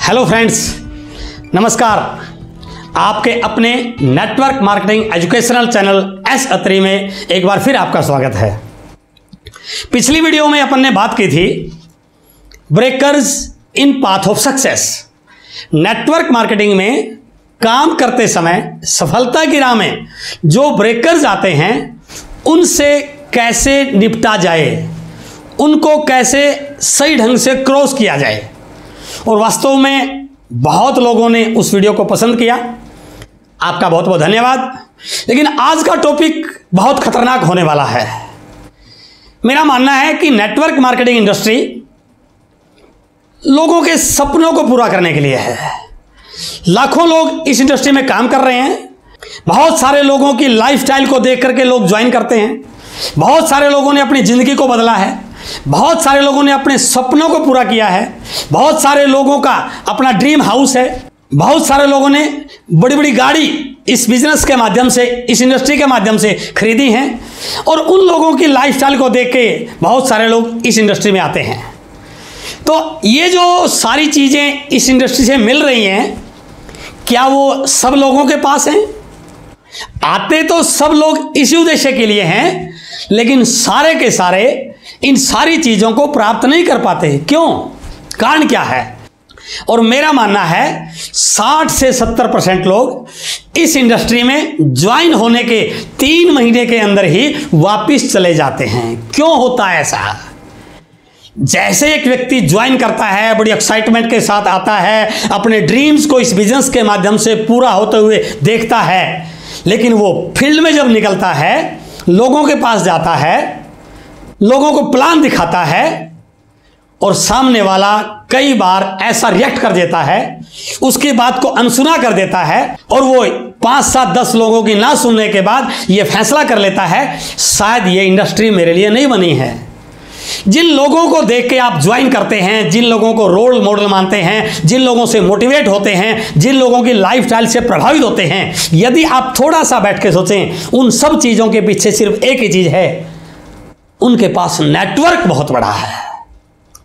Hello friends, नमस्कार। आपके अपने network marketing educational channel S Atri में एक बार फिर आपका स्वागत है। पिछली वीडियो में अपन ने बात की थी breakers in path of success. Network marketing में काम करते समय सफलता की राह में जो ब्रेकर्स आते हैं उनसे कैसे निपटा जाए, उनको कैसे सही ढंग से क्रॉस किया जाए। और वास्तव में बहुत लोगों ने उस वीडियो को पसंद किया, आपका बहुत बहुत धन्यवाद। लेकिन आज का टॉपिक बहुत खतरनाक होने वाला है। मेरा मानना है कि नेटवर्क मार्केटिंग इंडस्ट्री लोगों के सपनों को पूरा करने के लिए है। लाखों लोग इस इंडस्ट्री में काम कर रहे हैं। बहुत सारे लोगों की लाइफस्टाइल को देख करके लोग ज्वाइन करते हैं। बहुत सारे लोगों ने अपनी जिंदगी को बदला है। बहुत सारे लोगों ने अपने सपनों को पूरा किया है। बहुत सारे लोगों का अपना ड्रीम हाउस है। बहुत सारे लोगों ने बड़ी बड़ी गाड़ी इस बिजनेस के माध्यम से, इस इंडस्ट्री के माध्यम से खरीदी हैं। और उन लोगों की लाइफस्टाइल को देख के बहुत सारे लोग इस इंडस्ट्री में आते हैं। तो ये जो सारी चीज़ें इस इंडस्ट्री से मिल रही हैं, क्या वो सब लोगों के पास हैं? आते तो सब लोग इसी उद्देश्य के लिए हैं, लेकिन सारे के सारे इन सारी चीज़ों को प्राप्त नहीं कर पाते। क्यों? कारण क्या है? और मेरा मानना है 60 से 70% लोग इस इंडस्ट्री में ज्वाइन होने के 3 महीने के अंदर ही वापस चले जाते हैं। क्यों होता है ऐसा? जैसे एक व्यक्ति ज्वाइन करता है, बड़ी एक्साइटमेंट के साथ आता है, अपने ड्रीम्स को इस बिजनेस के माध्यम से पूरा होते हुए देखता है, लेकिन वो फील्ड में जब निकलता है, लोगों के पास जाता है, लोगों को प्लान दिखाता है और सामने वाला कई बार ऐसा रिएक्ट कर देता है, उसकी बात को अनसुना कर देता है और वो 5, 7, 10 लोगों की ना सुनने के बाद ये फैसला कर लेता है शायद ये इंडस्ट्री मेरे लिए नहीं बनी है। जिन लोगों को देख के आप ज्वाइन करते हैं, जिन लोगों को रोल मॉडल मानते हैं, जिन लोगों से मोटिवेट होते हैं, जिन लोगों की लाइफस्टाइल से प्रभावित होते हैं, यदि आप थोड़ा सा बैठ के सोचें, उन सब चीज़ों के पीछे सिर्फ एक ही चीज़ है, उनके पास नेटवर्क बहुत बड़ा है।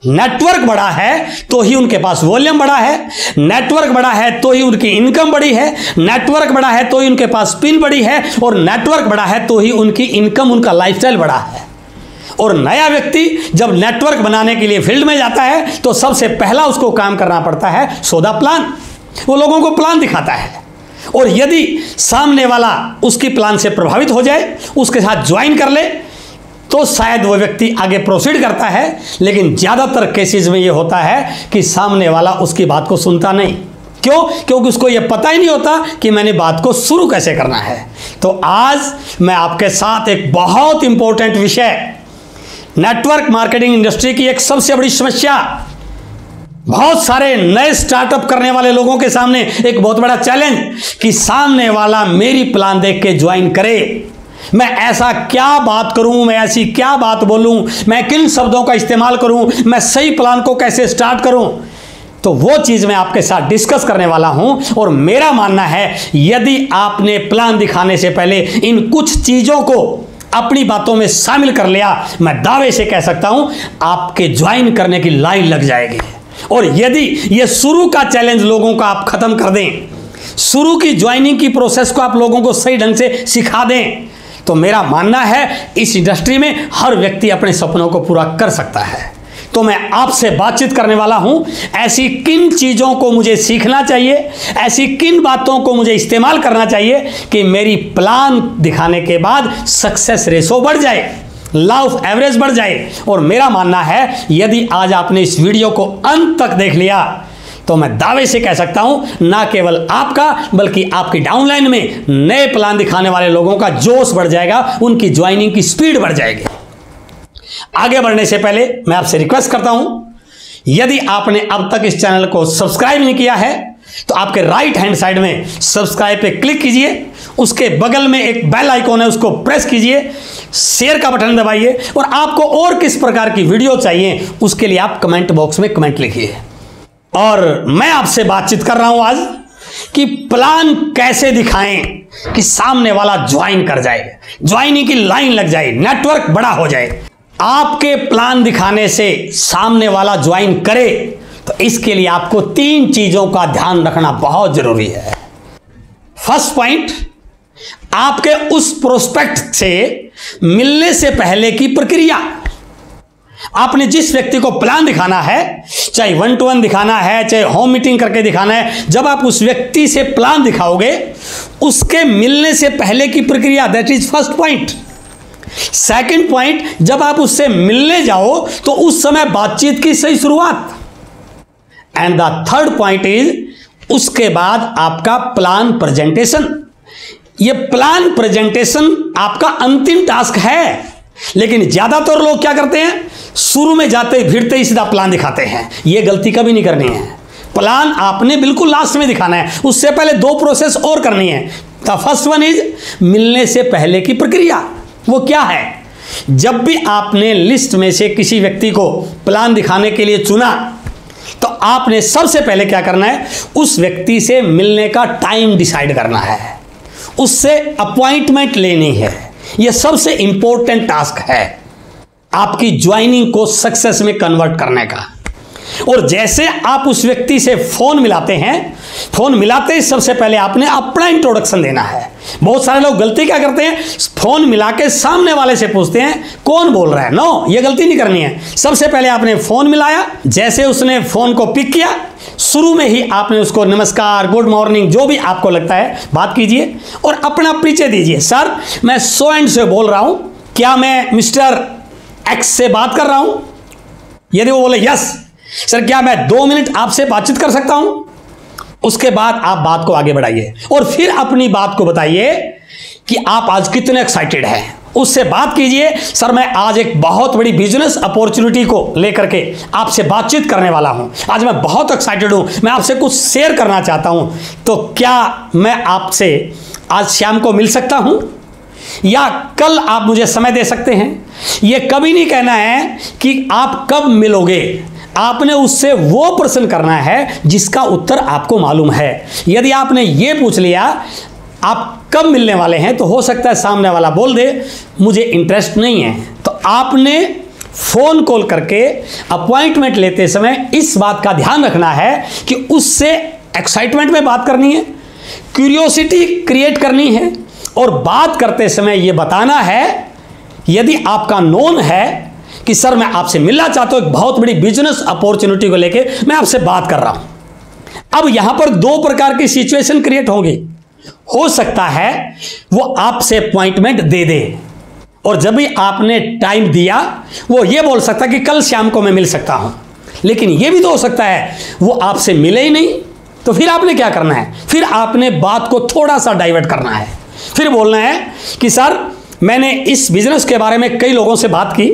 नेटवर्क बड़ा है तो ही उनके पास वॉल्यूम बड़ा है। नेटवर्क बड़ा है तो ही उनकी इनकम बड़ी है। नेटवर्क बड़ा है तो ही उनके पास पिन बड़ी है। और नेटवर्क बड़ा है तो ही उनकी इनकम, उनका लाइफस्टाइल बड़ा है। और नया व्यक्ति जब नेटवर्क बनाने के लिए फील्ड में जाता है तो सबसे पहला उसको काम करना पड़ता है सौदा प्लान। वो लोगों को प्लान दिखाता है और यदि सामने वाला उसकी प्लान से प्रभावित हो जाए, उसके साथ ज्वाइन कर ले, तो शायद वो व्यक्ति आगे प्रोसीड करता है। लेकिन ज़्यादातर केसेस में ये होता है कि सामने वाला उसकी बात को सुनता नहीं। क्यों? क्योंकि उसको ये पता ही नहीं होता कि मैंने बात को शुरू कैसे करना है। तो आज मैं आपके साथ एक बहुत इंपॉर्टेंट विषय, नेटवर्क मार्केटिंग इंडस्ट्री की एक सबसे बड़ी समस्या, बहुत सारे नए स्टार्टअप करने वाले लोगों के सामने एक बहुत बड़ा चैलेंज कि सामने वाला मेरी प्लान देख के ज्वाइन करे। मैं ऐसा क्या बात करूं, मैं ऐसी क्या बात बोलूं, मैं किन शब्दों का इस्तेमाल करूं, मैं सही प्लान को कैसे स्टार्ट करूं, तो वो चीज़ मैं आपके साथ डिस्कस करने वाला हूं। और मेरा मानना है यदि आपने प्लान दिखाने से पहले इन कुछ चीज़ों को अपनी बातों में शामिल कर लिया, मैं दावे से कह सकता हूं आपके ज्वाइन करने की लाइन लग जाएगी। और यदि ये शुरू का चैलेंज लोगों का आप खत्म कर दें, शुरू की ज्वाइनिंग की प्रोसेस को आप लोगों को सही ढंग से सिखा दें, तो मेरा मानना है इस इंडस्ट्री में हर व्यक्ति अपने सपनों को पूरा कर सकता है। तो मैं आपसे बातचीत करने वाला हूं, ऐसी किन चीज़ों को मुझे सीखना चाहिए, ऐसी किन बातों को मुझे इस्तेमाल करना चाहिए कि मेरी प्लान दिखाने के बाद सक्सेस रेशो बढ़ जाए, लॉ ऑफ एवरेज बढ़ जाए। और मेरा मानना है यदि आज आपने इस वीडियो को अंत तक देख लिया तो मैं दावे से कह सकता हूं ना केवल आपका बल्कि आपकी डाउनलाइन में नए प्लान दिखाने वाले लोगों का जोश बढ़ जाएगा, उनकी ज्वाइनिंग की स्पीड बढ़ जाएगी। आगे बढ़ने से पहले मैं आपसे रिक्वेस्ट करता हूं, यदि आपने अब तक इस चैनल को सब्सक्राइब नहीं किया है तो आपके राइट हैंड साइड में सब्सक्राइब पे क्लिक कीजिए, उसके बगल में एक बेल आइकॉन है उसको प्रेस कीजिए, शेयर का बटन दबाइए और आपको और किस प्रकार की वीडियो चाहिए उसके लिए आप कमेंट बॉक्स में कमेंट लिखिए। और मैं आपसे बातचीत कर रहा हूं आज कि प्लान कैसे दिखाएं कि सामने वाला ज्वाइन कर जाए, ज्वाइनिंग की लाइन लग जाए, नेटवर्क बड़ा हो जाए। आपके प्लान दिखाने से सामने वाला ज्वाइन करे तो इसके लिए आपको 3 चीजों का ध्यान रखना बहुत जरूरी है। फर्स्ट पॉइंट, आपके उस प्रोस्पेक्ट से मिलने से पहले की प्रक्रिया। आपने जिस व्यक्ति को प्लान दिखाना है, चाहे 1-to-1 दिखाना है, चाहे होम मीटिंग करके दिखाना है, जब आप उस व्यक्ति से प्लान दिखाओगे, उसके मिलने से पहले की प्रक्रिया, that is first point. Second point, जब आप उससे मिलने जाओ तो उस समय बातचीत की सही शुरुआत। And the third point is, उसके बाद आपका प्लान प्रेजेंटेशन। ये प्लान प्रेजेंटेशन आपका अंतिम टास्क है, लेकिन ज्यादातर लोग क्या करते हैं, शुरू में जाते भिड़ते ही सीधा प्लान दिखाते हैं। यह गलती कभी नहीं करनी है। प्लान आपने बिल्कुल लास्ट में दिखाना है, उससे पहले 2 प्रोसेस और करनी है। द फर्स्ट वन इज मिलने से पहले की प्रक्रिया। वो क्या है, जब भी आपने लिस्ट में से किसी व्यक्ति को प्लान दिखाने के लिए चुना, तो आपने सबसे पहले क्या करना है, उस व्यक्ति से मिलने का टाइम डिसाइड करना है, उससे अपॉइंटमेंट लेनी है। यह सबसे इंपॉर्टेंट टास्क है आपकी ज्वाइनिंग को सक्सेस में कन्वर्ट करने का। और जैसे आप उस व्यक्ति से फोन मिलाते हैं, फोन मिलाते ही सबसे पहले आपने अपना इंट्रोडक्शन देना है। बहुत सारे लोग गलती क्या करते हैं, फोन मिला के सामने वाले से पूछते हैं कौन बोल रहा है। नो, ये गलती नहीं करनी है। सबसे पहले आपने फोन मिलाया, जैसे उसने फोन को पिक किया, शुरू में ही आपने उसको नमस्कार, गुड मॉर्निंग, जो भी आपको लगता है बात कीजिए और अपना परिचय दीजिए। सर, मैं सो एंड से बोल रहा हूं, क्या मैं मिस्टर एक्स से बात कर रहा हूं? यदि वो बोले यस सर, क्या मैं 2 मिनट आपसे बातचीत कर सकता हूं? उसके बाद आप बात को आगे बढ़ाइए और फिर अपनी बात को बताइए कि आप आज कितने एक्साइटेड हैं। उससे बात कीजिए, सर मैं आज एक बहुत बड़ी बिजनेस अपॉर्चुनिटी को लेकर के आपसे बातचीत करने वाला हूं, आज मैं बहुत एक्साइटेड हूं, मैं आपसे कुछ शेयर करना चाहता हूं, तो क्या मैं आपसे आज शाम को मिल सकता हूं या कल आप मुझे समय दे सकते हैं? यह कभी नहीं कहना है कि आप कब मिलोगे, आपने उससे वो प्रश्न करना है जिसका उत्तर आपको मालूम है। यदि आपने ये पूछ लिया आप कब मिलने वाले हैं, तो हो सकता है सामने वाला बोल दे मुझे इंटरेस्ट नहीं है। तो आपने फोन कॉल करके अपॉइंटमेंट लेते समय इस बात का ध्यान रखना है कि उससे एक्साइटमेंट में बात करनी है, क्यूरियोसिटी क्रिएट करनी है और बात करते समय यह बताना है, यदि आपका नोन है कि सर मैं आपसे मिलना चाहता हूं, एक बहुत बड़ी बिजनेस अपॉर्चुनिटी को लेके मैं आपसे बात कर रहा हूं। अब यहां पर 2 प्रकार की सिचुएशन क्रिएट होगी। हो सकता है वो आपसे अपॉइंटमेंट दे दे और जब भी आपने टाइम दिया वो ये बोल सकता है कि कल शाम को मैं मिल सकता हूं, लेकिन ये भी तो हो सकता है वो आपसे मिले ही नहीं। तो फिर आपने क्या करना है, फिर आपने बात को थोड़ा सा डाइवर्ट करना है। फिर बोलना है कि सर मैंने इस बिजनेस के बारे में कई लोगों से बात की,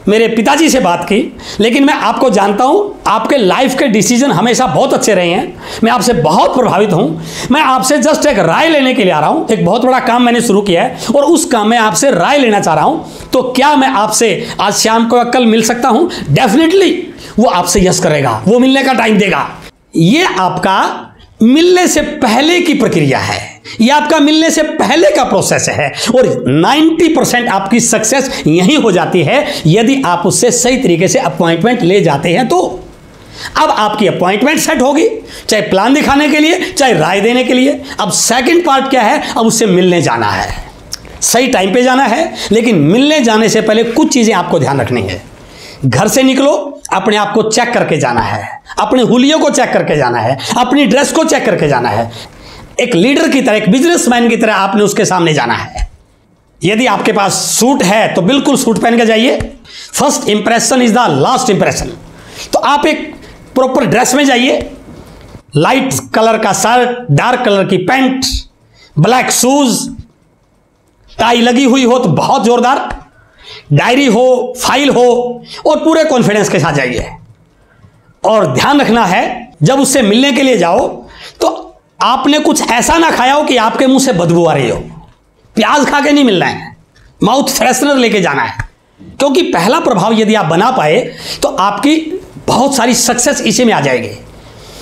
मेरे पिताजी से बात की, लेकिन मैं आपको जानता हूं आपके लाइफ के डिसीजन हमेशा बहुत अच्छे रहे हैं, मैं आपसे बहुत प्रभावित हूं, मैं आपसे जस्ट एक राय लेने के लिए आ रहा हूं। एक बहुत बड़ा काम मैंने शुरू किया है और उस काम में आपसे राय लेना चाह रहा हूं, तो क्या मैं आपसे आज शाम को या कल मिल सकता हूं? डेफिनेटली वो आपसे यस करेगा, वो मिलने का टाइम देगा। ये आपका मिलने से पहले की प्रक्रिया है, यह आपका मिलने से पहले का प्रोसेस है और 90% आपकी सक्सेस यही हो जाती है यदि आप उससे सही तरीके से अपॉइंटमेंट ले जाते हैं। तो अब आपकी अपॉइंटमेंट सेट होगी, चाहे प्लान दिखाने के लिए चाहे राय देने के लिए। अब सेकंड पार्ट क्या है, अब उससे मिलने जाना है, सही टाइम पे जाना है, लेकिन मिलने जाने से पहले कुछ चीजें आपको ध्यान रखनी है। घर से निकलो, अपने आप को चेक करके जाना है, अपने हुलियों को चेक करके जाना है, अपनी ड्रेस को चेक करके जाना है। एक लीडर की तरह, एक बिजनेसमैन की तरह आपने उसके सामने जाना है। यदि आपके पास सूट है तो बिल्कुल सूट पहन के जाइए। First impression is the last impression. तो आप एक प्रॉपर ड्रेस में जाइए, लाइट कलर का शर्ट, डार्क कलर की पैंट, ब्लैक शूज, टाई लगी हुई हो तो बहुत जोरदार, डायरी हो, फाइल हो और पूरे कॉन्फिडेंस के साथ जाइए। और ध्यान रखना है जब उससे मिलने के लिए जाओ तो आपने कुछ ऐसा ना खाया हो कि आपके मुंह से बदबू आ रही हो। प्याज खा के नहीं मिलना है, माउथ फ्रेशनर लेके जाना है, क्योंकि पहला प्रभाव यदि आप बना पाए तो आपकी बहुत सारी सक्सेस इसी में आ जाएगी।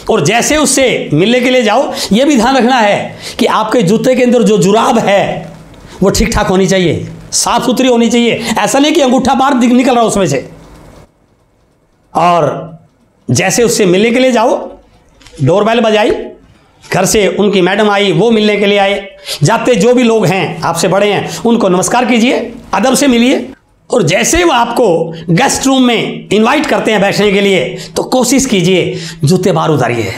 और जैसे उससे मिलने के लिए जाओ, यह भी ध्यान रखना है कि आपके जूते के अंदर जो जुराब है वो ठीक ठाक होनी चाहिए, साफ सुथरी होनी चाहिए। ऐसा नहीं कि अंगूठा बाहर निकल रहा उसमें से। और जैसे उससे मिलने के लिए जाओ, डोरबेल बजाई, घर से उनकी मैडम आई, वो मिलने के लिए आए, जाते जो भी लोग हैं आपसे बड़े हैं उनको नमस्कार कीजिए, अदब से मिलिए। और जैसे वो आपको गेस्ट रूम में इनवाइट करते हैं बैठने के लिए, तो कोशिश कीजिए जूते बाहर उतारिए।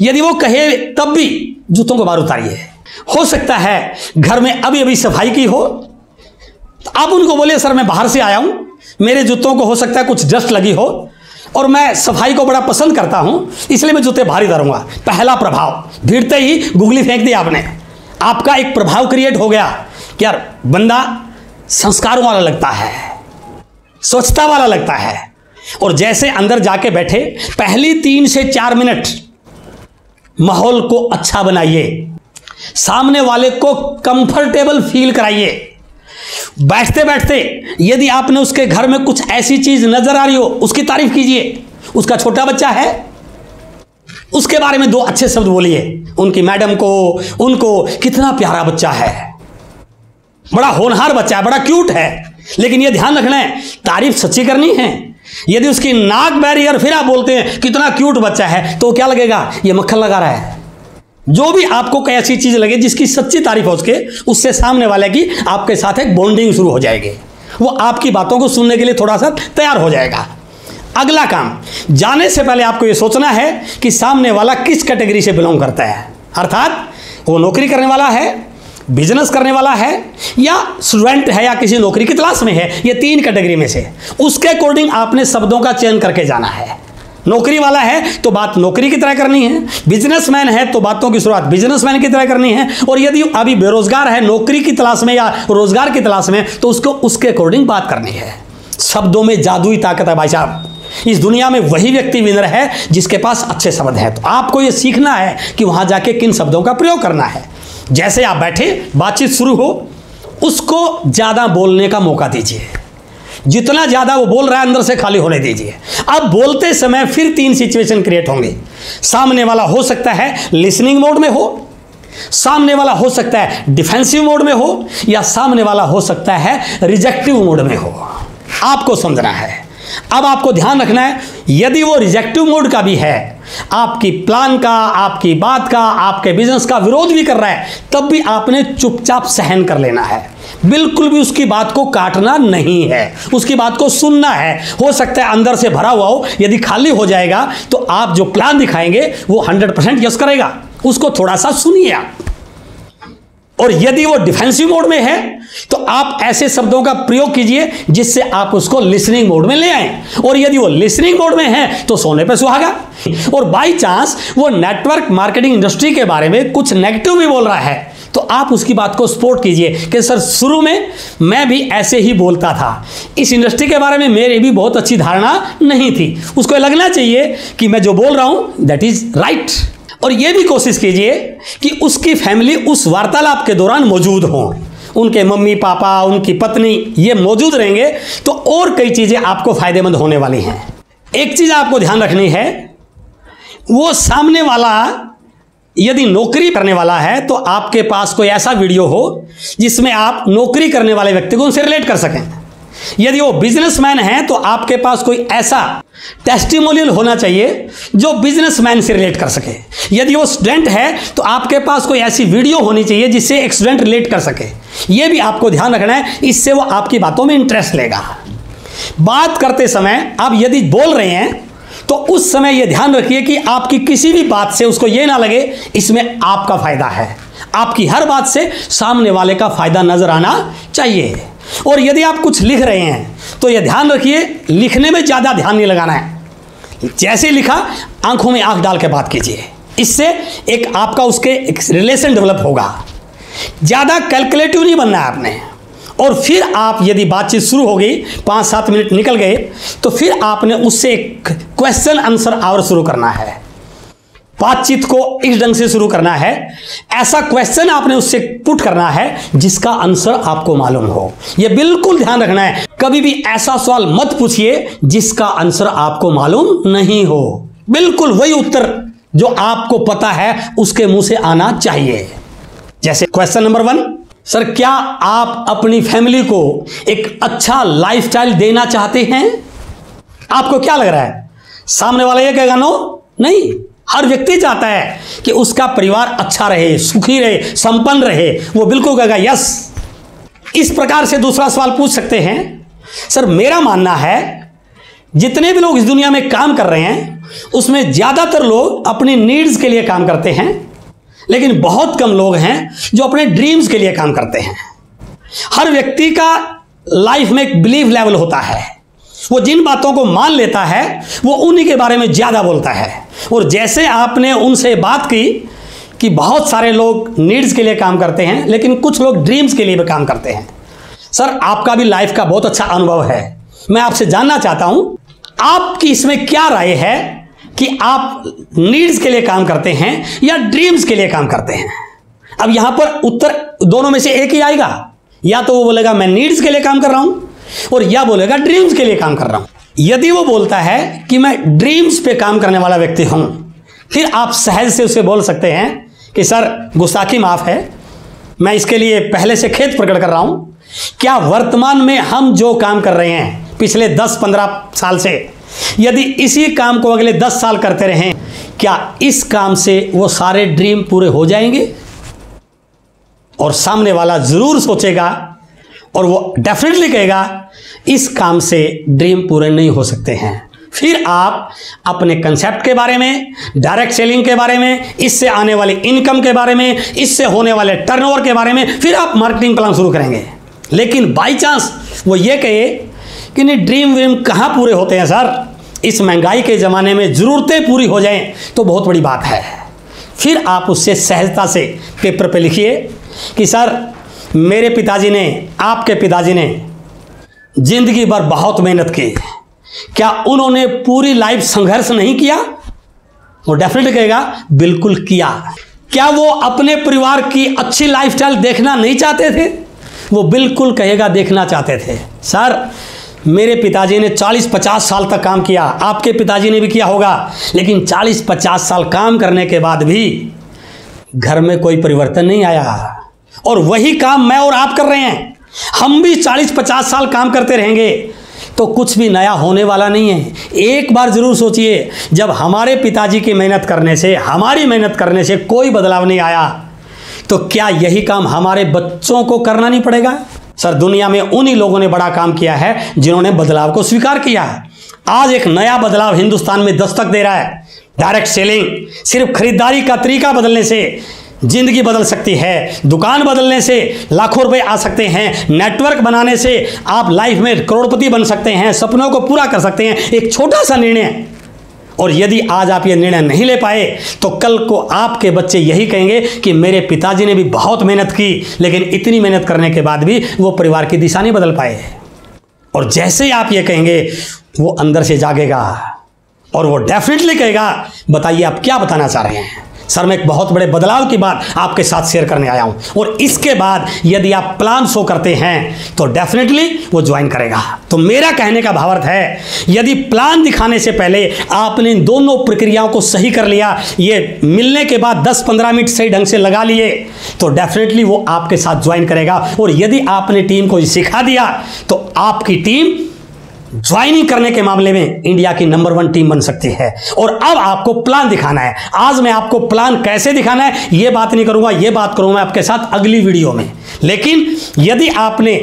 यदि वो कहे तब भी जूतों को बाहर उतारिए। हो सकता है घर में अभी अभी सफाई की हो, तो आप उनको बोले सर मैं बाहर से आया हूं, मेरे जूतों को हो सकता है कुछ डस्ट लगी हो और मैं सफाई को बड़ा पसंद करता हूं, इसलिए मैं जूते बाहर ही उतारूंगा। पहला प्रभाव, भीड़ते ही गुगली फेंक दी आपने, आपका एक प्रभाव क्रिएट हो गया कि यार बंदा संस्कारों वाला लगता है, स्वच्छता वाला लगता है। और जैसे अंदर जाके बैठे, पहली 3 से 4 मिनट माहौल को अच्छा बनाइए, सामने वाले को कंफर्टेबल फील कराइए। बैठते बैठते यदि आपने उसके घर में कुछ ऐसी चीज नजर आ रही हो, उसकी तारीफ कीजिए। उसका छोटा बच्चा है, उसके बारे में 2 अच्छे शब्द बोलिए, उनकी मैडम को, उनको, कितना प्यारा बच्चा है, बड़ा होनहार बच्चा है, बड़ा क्यूट है। लेकिन यह ध्यान रखना है, तारीफ सच्ची करनी है। यदि उसकी नाक बह रही है और फिर आप बोलते हैं कितना क्यूट बच्चा है, तो क्या लगेगा, ये मक्खन लगा रहा है। जो भी आपको कोई ऐसी चीज लगे जिसकी सच्ची तारीफ हो उसके, उससे सामने वाले की आपके साथ एक बॉन्डिंग शुरू हो जाएगी, वो आपकी बातों को सुनने के लिए थोड़ा सा तैयार हो जाएगा। अगला काम, जाने से पहले आपको यह सोचना है कि सामने वाला किस कैटेगरी से बिलोंग करता है, अर्थात वो नौकरी करने वाला है, बिजनेस करने वाला है, या स्टूडेंट है, या किसी नौकरी की तलाश में है। ये 3 कैटेगरी में से उसके अकॉर्डिंग आपने शब्दों का चयन करके जाना है। नौकरी वाला है तो बात नौकरी की तरह करनी है, बिजनेसमैन है तो बातों की शुरुआत बिजनेसमैन की तरह करनी है, और यदि अभी बेरोजगार है, नौकरी की तलाश में या रोजगार की तलाश में, तो उसको उसके अकॉर्डिंग बात करनी है। शब्दों में जादुई ताकत है भाई साहब। इस दुनिया में वही व्यक्ति विनर है जिसके पास अच्छे शब्द हैं। तो आपको यह सीखना है कि वहां जाके किन शब्दों का प्रयोग करना है। जैसे आप बैठे, बातचीत शुरू हो, उसको ज्यादा बोलने का मौका दीजिए। जितना ज्यादा वो बोल रहा है अंदर से खाली होने दीजिए। अब बोलते समय फिर 3 सिचुएशन क्रिएट होंगे। सामने वाला हो सकता है लिसनिंग मोड में हो, सामने वाला हो सकता है डिफेंसिव मोड में हो, या सामने वाला हो सकता है रिजेक्टिव मोड में हो। आपको समझना है। अब आपको ध्यान रखना है, यदि वो रिजेक्टिव मोड का भी है, आपकी प्लान का, आपकी बात का, आपके बिजनेस का विरोध भी कर रहा है, तब भी आपने चुपचाप सहन कर लेना है। बिल्कुल भी उसकी बात को काटना नहीं है, उसकी बात को सुनना है। हो सकता है अंदर से भरा हुआ हो, यदि खाली हो जाएगा तो आप जो प्लान दिखाएंगे वो 100% यस करेगा, उसको थोड़ा सा सुनिए आप। और यदि वो डिफेंसिव मोड में है तो आप ऐसे शब्दों का प्रयोग कीजिए जिससे आप उसको लिसनिंग मोड में ले आए। और यदि वो लिसनिंग मोड में है तो सोने पे सुहागा। और बाई चांस वो नेटवर्क मार्केटिंग इंडस्ट्री के बारे में कुछ नेगेटिव भी बोल रहा है, तो आप उसकी बात को सपोर्ट कीजिए कि सर शुरू में मैं भी ऐसे ही बोलता था, इस इंडस्ट्री के बारे में मेरी भी बहुत अच्छी धारणा नहीं थी। उसको लगना चाहिए कि मैं जो बोल रहा हूं दैट इज राइट। और यह भी कोशिश कीजिए कि उसकी फैमिली उस वार्तालाप के दौरान मौजूद हो, उनके मम्मी पापा, उनकी पत्नी, ये मौजूद रहेंगे तो और कई चीजें आपको फायदेमंद होने वाली हैं। एक चीज आपको ध्यान रखनी है, वो सामने वाला यदि नौकरी करने वाला है तो आपके पास कोई ऐसा वीडियो हो जिसमें आप नौकरी करने वाले व्यक्ति को उनसे रिलेट कर सकें। यदि वो बिजनेसमैन है तो आपके पास कोई ऐसा टेस्टिमोनियल होना चाहिए जो बिजनेसमैन से रिलेट कर सके। यदि वो स्टूडेंट है तो आपके पास कोई ऐसी वीडियो होनी चाहिए जिससे एक स्टूडेंट रिलेट कर सके। ये भी आपको ध्यान रखना है, इससे वो आपकी बातों में इंटरेस्ट लेगा। बात करते समय आप यदि बोल रहे हैं तो उस समय यह ध्यान रखिए कि आपकी किसी भी बात से उसको यह ना लगे इसमें आपका फायदा है। आपकी हर बात से सामने वाले का फायदा नजर आना चाहिए। और यदि आप कुछ लिख रहे हैं तो यह ध्यान रखिए, लिखने में ज्यादा ध्यान नहीं लगाना है। जैसे लिखा, आंखों में आंख डाल के बात कीजिए, इससे एक आपका उसके एक रिलेशन डेवलप होगा। ज्यादा कैलकुलेटिव नहीं बनना है आपने। और फिर आप यदि बातचीत शुरू हो गई, 5-7 मिनट निकल गए, तो फिर आपने उससे एक क्वेश्चन आंसर आवर शुरू करना है। बातचीत को इस ढंग से शुरू करना है, ऐसा क्वेश्चन आपने उससे पुट करना है जिसका आंसर आपको मालूम हो। यह बिल्कुल ध्यान रखना है, कभी भी ऐसा सवाल मत पूछिए जिसका आंसर आपको मालूम नहीं हो। बिल्कुल वही उत्तर जो आपको पता है उसके मुंह से आना चाहिए। जैसे क्वेश्चन नंबर 1, सर क्या आप अपनी फैमिली को एक अच्छा लाइफस्टाइल देना चाहते हैं? आपको क्या लग रहा है, सामने वाला ये कहेगा नो नहीं। हर व्यक्ति चाहता है कि उसका परिवार अच्छा रहे, सुखी रहे, संपन्न रहे। वो बिल्कुल कहेगा यस। इस प्रकार से दूसरा सवाल पूछ सकते हैं, सर मेरा मानना है जितने भी लोग इस दुनिया में काम कर रहे हैं उसमें ज़्यादातर लोग अपनी नीड्स के लिए काम करते हैं, लेकिन बहुत कम लोग हैं जो अपने ड्रीम्स के लिए काम करते हैं। हर व्यक्ति का लाइफ में एक बिलीफ लेवल होता है। वो जिन बातों को मान लेता है वो उन्हीं के बारे में ज़्यादा बोलता है। और जैसे आपने उनसे बात की कि बहुत सारे लोग नीड्स के लिए काम करते हैं, लेकिन कुछ लोग ड्रीम्स के लिए भी काम करते हैं। सर आपका भी लाइफ का बहुत अच्छा अनुभव है। मैं आपसे जानना चाहता हूं आपकी इसमें क्या राय है कि आप नीड्स के लिए काम करते हैं या ड्रीम्स के लिए काम करते हैं। अब यहां पर उत्तर दोनों में से एक ही आएगा। या तो वो बोलेगा मैं नीड्स के लिए काम कर रहा हूं, और या बोलेगा ड्रीम्स के लिए काम कर रहा हूं। यदि वो बोलता है कि मैं ड्रीम्स पे काम करने वाला व्यक्ति हूं, फिर आप सहज से उसे बोल सकते हैं कि सर गुस्ताखी माफ है, मैं इसके लिए पहले से खेद प्रकट कर रहा हूं। क्या वर्तमान में हम जो काम कर रहे हैं पिछले 10-15 साल से, यदि इसी काम को अगले 10 साल करते रहें, क्या इस काम से वो सारे ड्रीम पूरे हो जाएंगे? और सामने वाला जरूर सोचेगा और वो डेफिनेटली कहेगा इस काम से ड्रीम पूरे नहीं हो सकते हैं। फिर आप अपने कंसेप्ट के बारे में, डायरेक्ट सेलिंग के बारे में, इससे आने वाली इनकम के बारे में, इससे होने वाले टर्नओवर के बारे में फिर आप मार्केटिंग प्लान शुरू करेंगे। लेकिन बाई चांस वो ये कहे कि नहीं ड्रीम व्रीम कहाँ पूरे होते हैं सर, इस महंगाई के ज़माने में ज़रूरतें पूरी हो जाएं तो बहुत बड़ी बात है। फिर आप उससे सहजता से पेपर पे लिखिए कि सर मेरे पिताजी ने, आपके पिताजी ने जिंदगी भर बहुत मेहनत की, क्या उन्होंने पूरी लाइफ संघर्ष नहीं किया? वो डेफिनेटली कहेगा बिल्कुल किया। क्या वो अपने परिवार की अच्छी लाइफस्टाइल देखना नहीं चाहते थे? वो बिल्कुल कहेगा देखना चाहते थे। सर मेरे पिताजी ने 40-50 साल तक काम किया, आपके पिताजी ने भी किया होगा, लेकिन 40-50 साल काम करने के बाद भी घर में कोई परिवर्तन नहीं आया। और वही काम मैं और आप कर रहे हैं। हम भी 40-50 साल काम करते रहेंगे तो कुछ भी नया होने वाला नहीं है। एक बार जरूर सोचिए, जब हमारे पिताजी की मेहनत करने से, हमारी मेहनत करने से कोई बदलाव नहीं आया, तो क्या यही काम हमारे बच्चों को करना नहीं पड़ेगा? सर दुनिया में उन्हीं लोगों ने बड़ा काम किया है जिन्होंने बदलाव को स्वीकार किया है। आज एक नया बदलाव हिंदुस्तान में दस्तक दे रहा है। डायरेक्ट सेलिंग, सिर्फ खरीदारी का तरीका बदलने से जिंदगी बदल सकती है। दुकान बदलने से लाखों रुपए आ सकते हैं। नेटवर्क बनाने से आप लाइफ में करोड़पति बन सकते हैं, सपनों को पूरा कर सकते हैं। एक छोटा सा निर्णय, और यदि आज आप ये निर्णय नहीं ले पाए तो कल को आपके बच्चे यही कहेंगे कि मेरे पिताजी ने भी बहुत मेहनत की, लेकिन इतनी मेहनत करने के बाद भी वो परिवार की दिशा नहीं बदल पाए। और जैसे ही आप ये कहेंगे वो अंदर से जागेगा और वो डेफिनेटली कहेगा बताइए आप क्या बताना चाह रहे हैं। सर मैं एक बहुत बड़े बदलाव की बात आपके साथ शेयर करने आया हूं, और इसके बाद यदि आप प्लान शो करते हैं तो डेफिनेटली वो ज्वाइन करेगा। तो मेरा कहने का भावार्थ है, यदि प्लान दिखाने से पहले आपने इन दोनों प्रक्रियाओं को सही कर लिया, ये मिलने के बाद 10-15 मिनट सही ढंग से लगा लिए, तो डेफिनेटली वो आपके साथ ज्वाइन करेगा। और यदि आपने टीम को सिखा दिया तो आपकी टीम ज्वाइनिंग करने के मामले में इंडिया की नंबर 1 टीम बन सकती है। और अब आपको प्लान दिखाना है। आज मैं आपको प्लान कैसे दिखाना है ये बात नहीं करूंगा, ये बात करूंगा आपके साथ अगली वीडियो में। लेकिन यदि आपने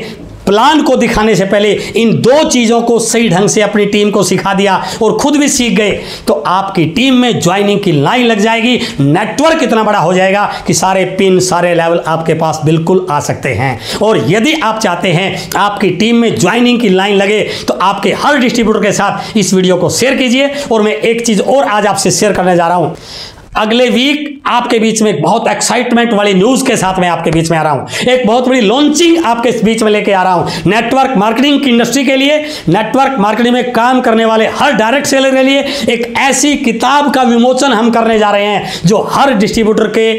प्लान को दिखाने से पहले इन 2 चीज़ों को सही ढंग से अपनी टीम को सिखा दिया और खुद भी सीख गए, तो आपकी टीम में ज्वाइनिंग की लाइन लग जाएगी। नेटवर्क इतना बड़ा हो जाएगा कि सारे पिन, सारे लेवल आपके पास बिल्कुल आ सकते हैं। और यदि आप चाहते हैं आपकी टीम में ज्वाइनिंग की लाइन लगे तो आपके हर डिस्ट्रीब्यूटर के साथ इस वीडियो को शेयर कीजिए। और मैं एक चीज़ और आज आपसे शेयर करने जा रहा हूँ। अगले वीक आपके बीच में एक बहुत एक्साइटमेंट वाली न्यूज के साथ मैं आपके बीच में आ रहा हूं। एक बहुत बड़ी लॉन्चिंग आपके बीच में लेके आ रहा हूं। नेटवर्क मार्केटिंग की इंडस्ट्री के लिए, नेटवर्क मार्केटिंग में काम करने वाले हर डायरेक्ट सेलर के लिए एक ऐसी किताब का विमोचन हम करने जा रहे हैं जो हर डिस्ट्रीब्यूटर के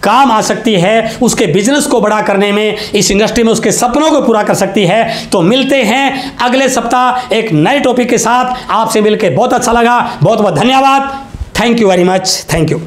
काम आ सकती है, उसके बिजनेस को बड़ा करने में, इस इंडस्ट्री में उसके सपनों को पूरा कर सकती है। तो मिलते हैं अगले सप्ताह एक नए टॉपिक के साथ। आपसे मिलकर बहुत अच्छा लगा। बहुत बहुत धन्यवाद। Thank you very much. Thank you.